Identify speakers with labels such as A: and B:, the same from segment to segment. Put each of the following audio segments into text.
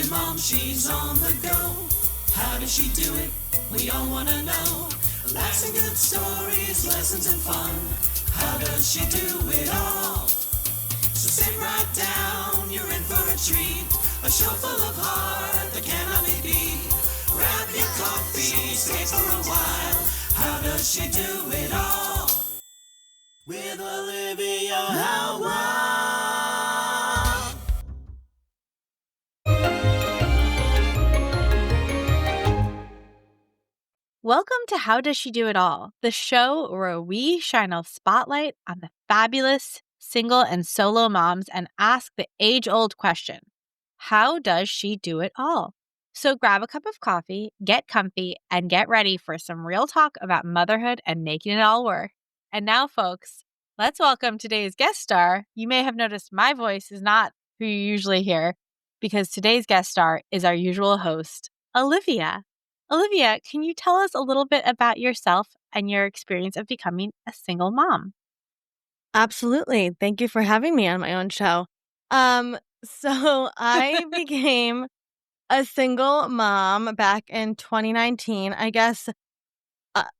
A: mom, she's on the go. How does she do it? We all want to know. Laughs and good stories, lessons and fun. How does she do it all? So sit right down, you're in for a treat. A show full of heart that cannot be beat. Grab your coffee, stay for a while. How does she do it all? With Olivia Howell.
B: Welcome to How Does She Do It All, the show where we shine a spotlight on the fabulous single and solo moms and ask the age-old question, how does she do it all? So grab a cup of coffee, get comfy, and get ready for some real talk about motherhood and making it all work. And now, folks, let's welcome today's guest star. You may have noticed my voice is not who you usually hear because today's guest star is our usual host, Olivia. Olivia, can you tell us a little bit about yourself and your experience of becoming a single mom?
C: Absolutely. Thank you for having me on my own show. So I became a single mom back in 2019. I guess,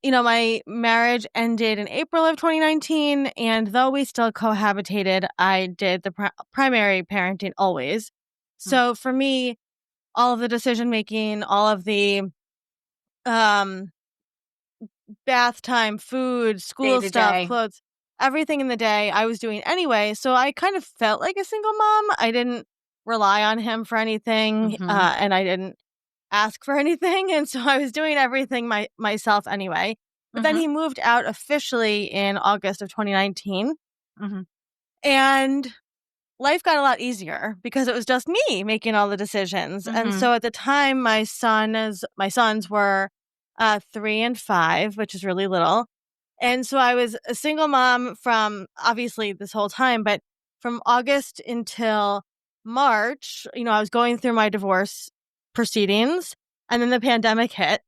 C: my marriage ended in April of 2019, and though we still cohabitated, I did the primary parenting always. So for me, all of the decision making, all of the bath time, food, school stuff,
B: Day-to-day.
C: clothes, everything in the day I was doing anyway. So I kind of felt like a single mom. I didn't rely on him for anything, and I didn't ask for anything. And so I was doing everything myself anyway. But then he moved out officially in August of 2019. And life got a lot easier because it was just me making all the decisions. And so at the time, my sons were 3 and 5, which is really little. And so I was a single mom from obviously this whole time, but from August until March, I was going through my divorce proceedings, and then the pandemic hit.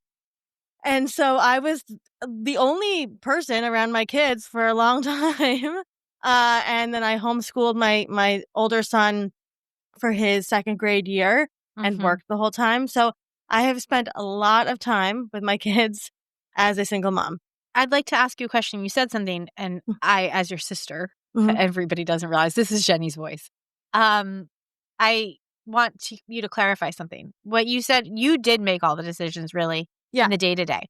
C: And so I was the only person around my kids for a long time. And then I homeschooled my older son for his second grade year and worked the whole time. So I have spent a lot of time with my kids as a single mom.
B: I'd like to ask you a question. You said something, and I, as your sister, everybody doesn't realize this is Jenny's voice. I want you to clarify something. What you said, you did make all the decisions really in the day-to-day.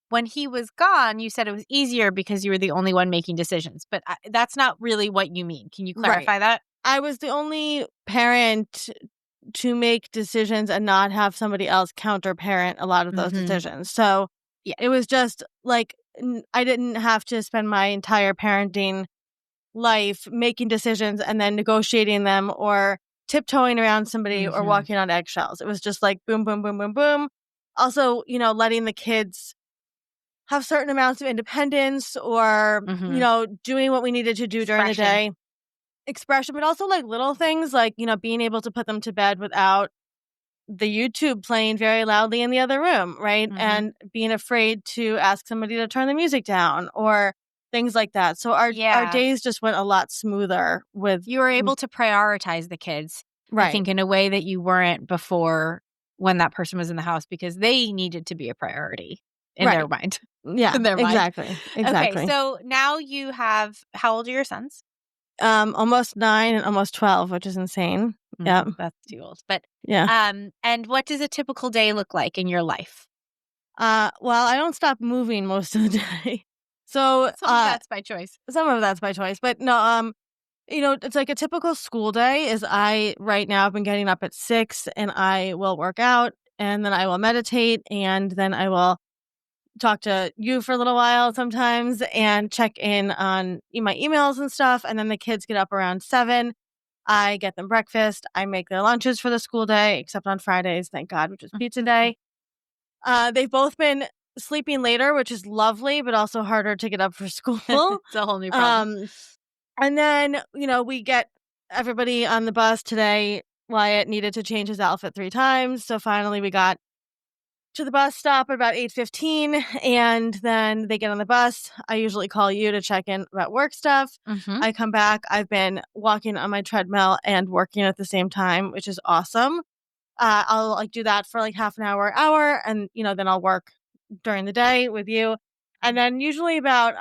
B: When he was gone, you said it was easier because you were the only one making decisions, but that's not really what you mean. Can you clarify that?
C: I was the only parent to make decisions and not have somebody else counter-parent a lot of those decisions. So it was just like I didn't have to spend my entire parenting life making decisions and then negotiating them or tiptoeing around somebody or walking on eggshells. It was just like boom, boom, boom, boom, boom. Also, letting the kids have certain amounts of independence or, doing what we needed to do during the day. Expression, but also like little things like, being able to put them to bed without the YouTube playing very loudly in the other room, right? And being afraid to ask somebody to turn the music down or things like that. So our days just went a lot smoother with...
B: You were able to prioritize the kids,
C: right.
B: I think, in a way that you weren't before when that person was in the house because they needed to be a priority in their mind.
C: Yeah,
B: in their mind.
C: Exactly.
B: Okay, so now you have, how old are your sons?
C: Almost 9 and almost 12, which is insane. Yeah.
B: That's too old. But
C: yeah.
B: And what does a typical day look like in your life?
C: Well, I don't stop moving most of the day. So
B: some of that's by choice.
C: Some of that's by choice. But no, it's like a typical school day is right now I've been getting up at 6 and I will work out and then I will meditate and then I will talk to you for a little while sometimes and check in on my emails and stuff. And then the kids get up around 7. I get them breakfast. I make their lunches for the school day, except on Fridays, thank God, which is pizza day. They've both been sleeping later, which is lovely, but also harder to get up for school.
B: It's a whole new problem.
C: And then, we get everybody on the bus today. Wyatt needed to change his outfit 3 times. So finally we got to the bus stop at about 8:15, and then they get on the bus. I usually call you to check in about work stuff. I come back. I've been walking on my treadmill and working at the same time, which is awesome. I'll like do that for like half an hour, and then I'll work during the day with you. And then usually about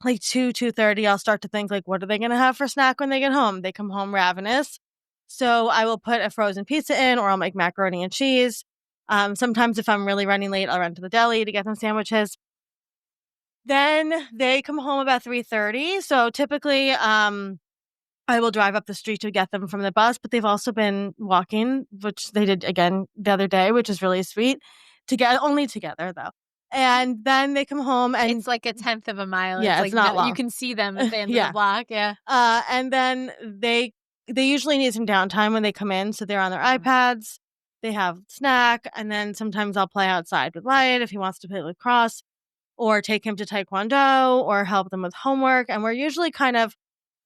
C: like 2:30, I'll start to think like, what are they gonna have for snack when they get home? They come home ravenous. So I will put a frozen pizza in, or I'll make macaroni and cheese. Sometimes if I'm really running late, I'll run to the deli to get them sandwiches. Then they come home about 3:30. So typically, I will drive up the street to get them from the bus, but they've also been walking, which they did again the other day, which is really sweet. Only together though. And then they come home and
B: It's like a tenth of a mile.
C: yeah,
B: It's
C: it's
B: like
C: not
B: you
C: long.
B: can see them at the end of
C: Yeah.
B: the block. Yeah.
C: And then they usually need some downtime when they come in, so they're on their iPads. They have snack, and then sometimes I'll play outside with Wyatt if he wants to play lacrosse, or take him to taekwondo, or help them with homework. And we're usually kind of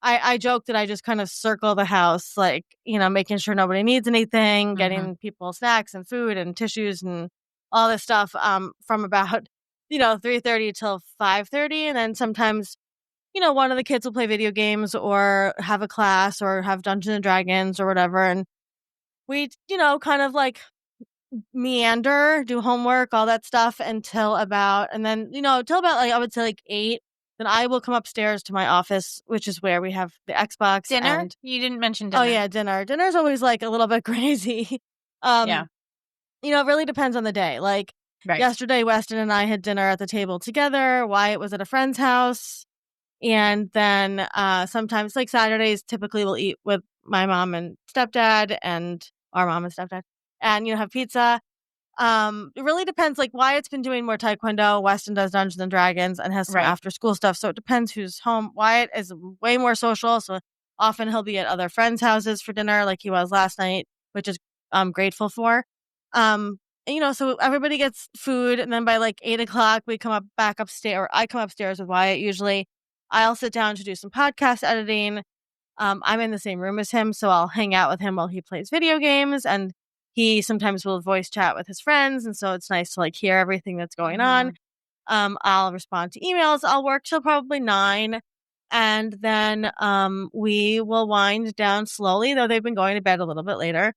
C: I joke that I just kind of circle the house, like, making sure nobody needs anything, getting people snacks and food and tissues and all this stuff from about 3:30 till 5:30. And then sometimes one of the kids will play video games or have a class or have Dungeons and Dragons or whatever. And we, kind of like meander, do homework, all that stuff until about like, I would say like 8. Then I will come upstairs to my office, which is where we have the Xbox.
B: Dinner?
C: And
B: You didn't mention dinner.
C: oh yeah, dinner. Dinner's always like a little bit crazy.
B: Yeah.
C: It really depends on the day. Like
B: Right.
C: yesterday, Weston and I had dinner at the table together. Wyatt was at a friend's house. And then sometimes, like Saturdays, typically we'll eat with my mom and stepdad and our mom and stepdad and, have pizza. It really depends. Like Wyatt's been doing more taekwondo. Weston does Dungeons and Dragons and has some
B: Right.
C: after school stuff. So it depends who's home. Wyatt is way more social. So often he'll be at other friends' houses for dinner like he was last night, which is I'm grateful for. So everybody gets food. And then by like 8:00, we come back upstairs, or I come upstairs with Wyatt usually. I'll sit down to do some podcast editing. I'm in the same room as him, so I'll hang out with him while he plays video games, and he sometimes will voice chat with his friends, and so it's nice to like hear everything that's going on. I'll respond to emails. I'll work till probably 9, and then we will wind down slowly, though they've been going to bed a little bit later.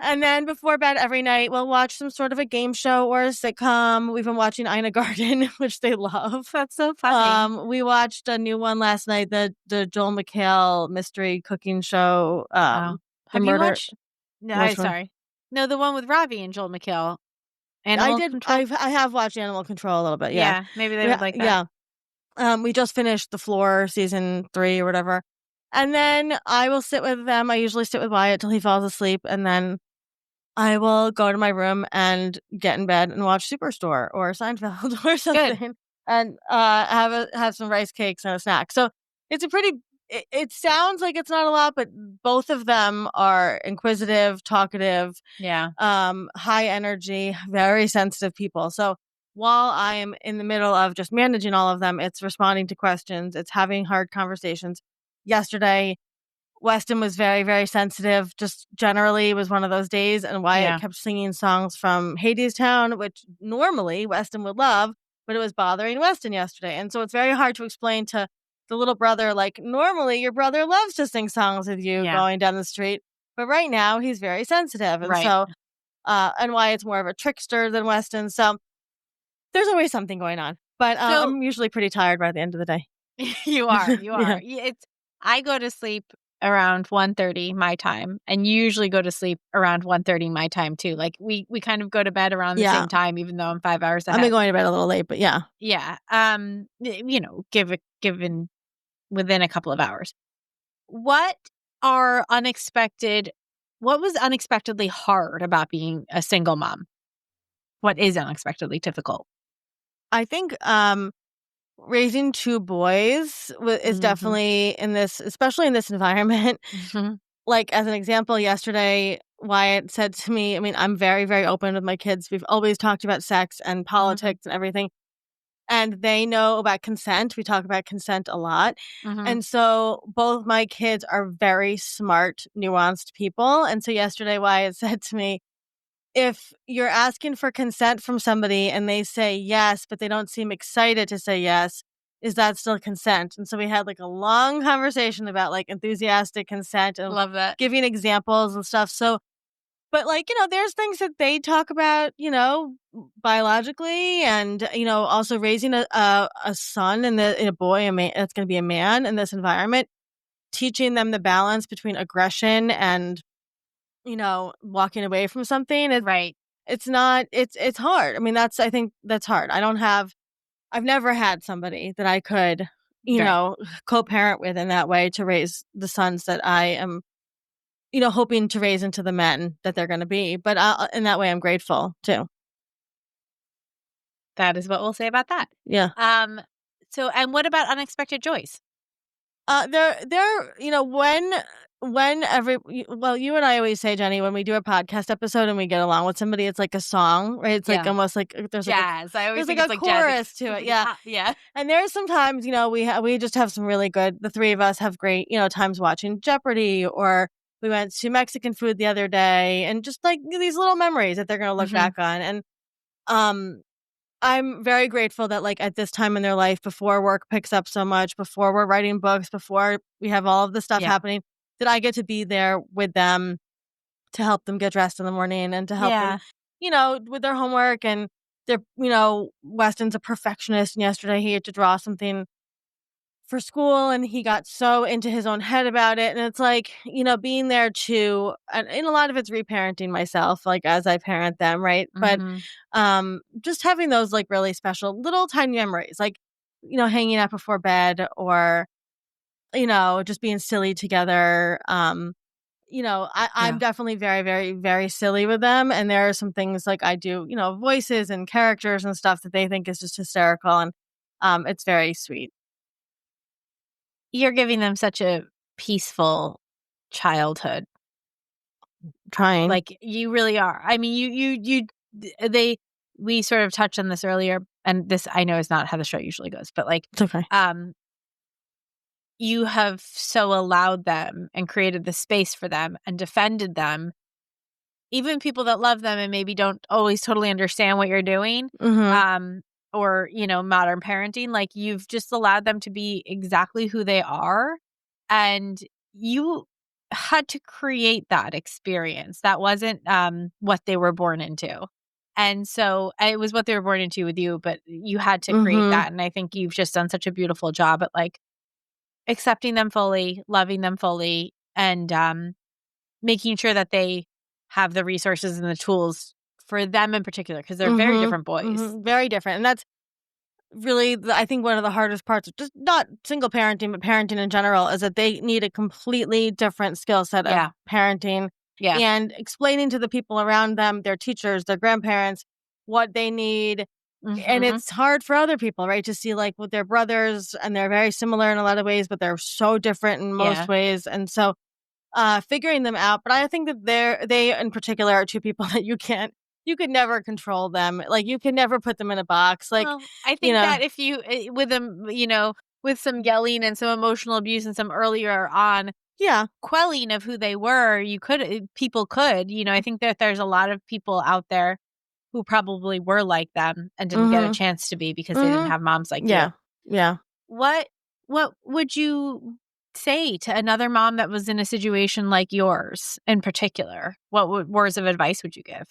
C: And then before bed every night, we'll watch some sort of a game show or a sitcom. We've been watching Ina Garden, which they love.
B: That's so funny.
C: We watched a new one last night, the Joel McHale mystery cooking show.
B: Have you watched? No,
C: Which one?
B: sorry. No, the one with Ravi and Joel McHale.
C: I
B: Control.
C: I have watched Animal Control a little bit. Yeah,
B: maybe they would like that.
C: Yeah. We just finished The Floor season 3 or whatever. And then I will sit with them. I usually sit with Wyatt till he falls asleep, and then I will go to my room and get in bed and watch Superstore or Seinfeld or something, and have some rice cakes and a snack. So it's a pretty. It sounds like it's not a lot, but both of them are inquisitive, talkative, high energy, very sensitive people. So while I am in the middle of just managing all of them, it's responding to questions, it's having hard conversations. Yesterday, Weston was very, very sensitive, just generally was one of those days, and Wyatt kept singing songs from Hadestown, which normally Weston would love, but it was bothering Weston yesterday. And so it's very hard to explain to the little brother, like, normally your brother loves to sing songs with you going down the street, but right now he's very sensitive. And so, and Wyatt's more of a trickster than Weston. So there's always something going on, but I'm usually pretty tired by the end of the day.
B: You are. I go to sleep around 1:30 my time, and you usually go to sleep around 1:30 my time too. Like we kind of go to bed around the same time, even though I'm 5 hours ahead.
C: I've been going to bed a little late, but yeah.
B: Given within a couple of hours. What was unexpectedly hard about being a single mom? What is unexpectedly difficult?
C: I think raising 2 boys is definitely especially in this environment. Like, as an example, yesterday, Wyatt said to me, I mean, I'm very, very open with my kids. We've always talked about sex and politics and everything. And they know about consent. We talk about consent a lot. And so both my kids are very smart, nuanced people. And so yesterday, Wyatt said to me, if you're asking for consent from somebody and they say yes, but they don't seem excited to say yes, is that still consent? And so we had like a long conversation about like enthusiastic consent and
B: love that,
C: giving examples and stuff. So But like, there's things that they talk about, biologically, and also raising a son and a boy, a man that's going to be a man in this environment, teaching them the balance between aggression and walking away from something.
B: Right.
C: It's not. It's hard. I mean, I think that's hard. I've never had somebody that I could,
B: Right.
C: co-parent with in that way to raise the sons that I am, hoping to raise into the men that they're going to be. But in that way, I'm grateful too.
B: That is what we'll say about that.
C: Yeah.
B: So, and what about unexpected joys?
C: They're you and I always say, Jenny, when we do a podcast episode and we get along with somebody, it's like a song, right? It's like almost like there's
B: jazz. I always
C: there's
B: think
C: like
B: it's
C: a
B: like
C: chorus
B: jazz.
C: to it. Yeah.
B: Yeah.
C: And there's sometimes, we just have some really good, the three of us have great, times watching Jeopardy, or we went to Mexican food the other day, and just like these little memories that they're going to look back on. And I'm very grateful that like at this time in their life, before work picks up so much, before we're writing books, before we have all of this stuff happening, that I get to be there with them to help them get dressed in the morning and to help them, with their homework. And they're, Weston's a perfectionist, and yesterday he had to draw something for school and he got so into his own head about it. And it's like, being there too, and a lot of it's reparenting myself, like as I parent them, right? But just having those like really special little tiny memories, like, hanging out before bed, or, just being silly together. I'm definitely very, very, very silly with them. And there are some things like I do, voices and characters and stuff that they think is just hysterical. And it's very sweet.
B: You're giving them such a peaceful childhood.
C: Trying.
B: Like, you really are. I mean, we sort of touched on this earlier, and this I know is not how the show usually goes, but like,
C: It's okay.
B: You have so allowed them and created the space for them and defended them. Even people that love them and maybe don't always totally understand what you're doing, or, modern parenting, like you've just allowed them to be exactly who they are. And you had to create that experience. That wasn't what they were born into. And so it was what they were born into with you, but you had to create that. And I think you've just done such a beautiful job at like accepting them fully, loving them fully, and making sure that they have the resources and the tools for them in particular, because they're very different boys.
C: Very different. And that's really, I think, one of the hardest parts of just not single parenting, but parenting in general, is that they need a completely different skill set of parenting and explaining to the people around them, their teachers, their grandparents, what they need. And it's hard for other people, right, to see like with their brothers, and they're very similar in a lot of ways, but they're so different in most ways. And so figuring them out. But I think that they in particular are two people that you could never control them. Like you could never put them in a box. Like,
B: well, I think that if you, with them, with some yelling and some emotional abuse and some earlier on quelling of who they were, people could, I think that there's a lot of people out there who probably were like them and didn't get a chance to be because they didn't have moms like you.
C: Yeah.
B: What would you say to another mom that was in a situation like yours in particular? What words of advice would you give?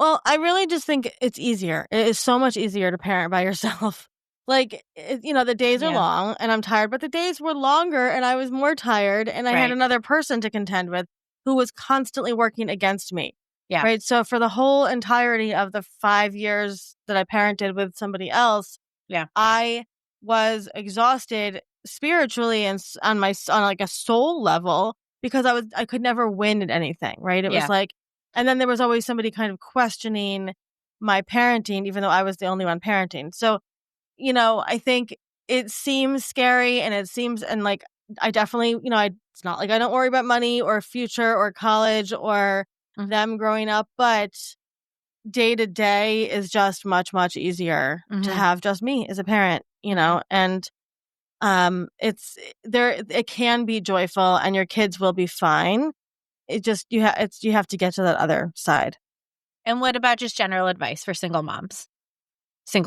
C: Well, I really just think it's easier. It is so much easier to parent by yourself. Like, the days are long and I'm tired, but the days were longer and I was more tired, and I had another person to contend with who was constantly working against me.
B: Yeah.
C: Right. So for the whole entirety of the 5 years that I parented with somebody else, I was exhausted spiritually and on like a soul level, because I could never win at anything. Right. It was like, and then there was always somebody kind of questioning my parenting, even though I was the only one parenting. So, I think it seems scary, and like, I definitely, it's not like I don't worry about money or future or college or them growing up, but day to day is just much, much easier to have just me as a parent, and it can be joyful and your kids will be fine. It just, you have to get to that other side.
B: And what about just general advice for single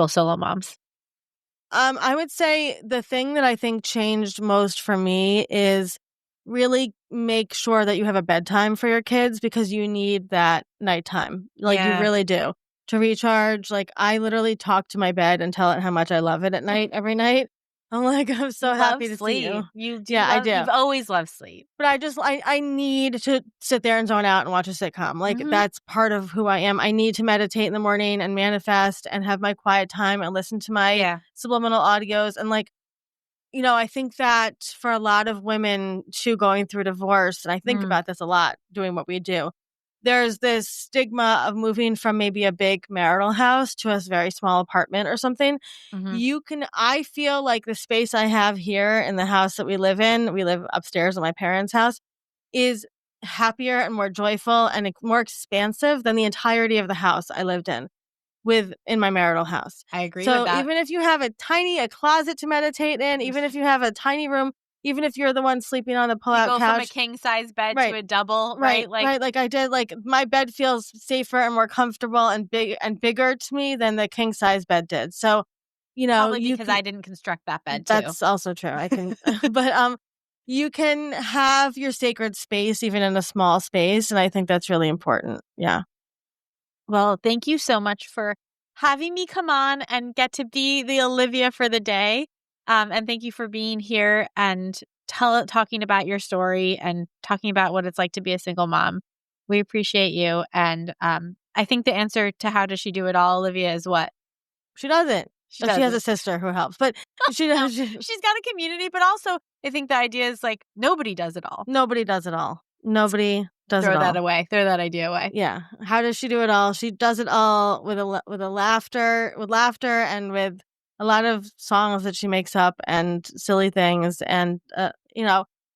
B: solo moms?
C: I would say the thing that I think changed most for me is really make sure that you have a bedtime for your kids because you need that nighttime. Like, you really do. To recharge, like, I literally talk to my bed and tell it how much I love it at night, every night. I'm like, I'm so happy to see you. I do.
B: You've always loved sleep.
C: But I need to sit there and zone out and watch a sitcom. Like, that's part of who I am. I need to meditate in the morning and manifest and have my quiet time and listen to my subliminal audios. And like, I think that for a lot of women too, going through divorce, and I think about this a lot doing what we do, there's this stigma of moving from maybe a big marital house to a very small apartment or something. I feel like the space I have here in the house that we live upstairs at my parents' house, is happier and more joyful and more expansive than the entirety of the house I lived in my marital house.
B: I agree with that.
C: So even if you have a closet to meditate in, even if you have a tiny room, even if you're the one sleeping on the pull-out couch.
B: You go from a king-size bed to a double, right?
C: Like I did. Like, my bed feels safer and more comfortable and bigger to me than the king-size bed did. So,
B: probably because I didn't construct that bed too.
C: That's also true. I can, but you can have your sacred space even in a small space, and I think that's really important. Yeah.
B: Well, thank you so much for having me come on and get to be the Olivia for the day. And thank you for being here and talking about your story and talking about what it's like to be a single mom. We appreciate you. And I think the answer to how does she do it all, Olivia, is what?
C: She doesn't. She has a sister who helps, but she does.
B: She's got a community, but also I think the idea is like nobody does it all.
C: Nobody does it all. Nobody does it all.
B: Throw that away. Throw that idea away.
C: Yeah. How does she do it all? She does it all with laughter, and with a lot of songs that she makes up and silly things, and and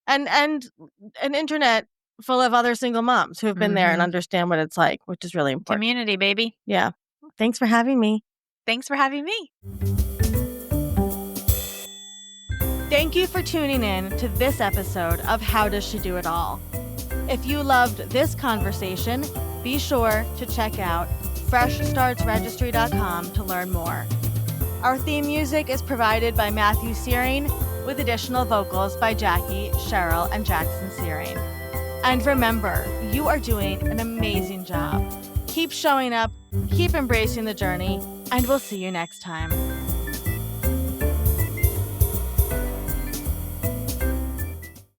C: an internet full of other single moms who have been there and understand what it's like, which is really important.
B: Community, baby.
C: Yeah. Thanks for having me.
B: Thanks for having me.
C: Thank you for tuning in to this episode of How Does She Do It All? If you loved this conversation, be sure to check out freshstartsregistry.com to learn more. Our theme music is provided by Matthew Searing, with additional vocals by Jackie, Cheryl, and Jackson Searing. And remember, you are doing an amazing job. Keep showing up, keep embracing the journey, and we'll see you next time.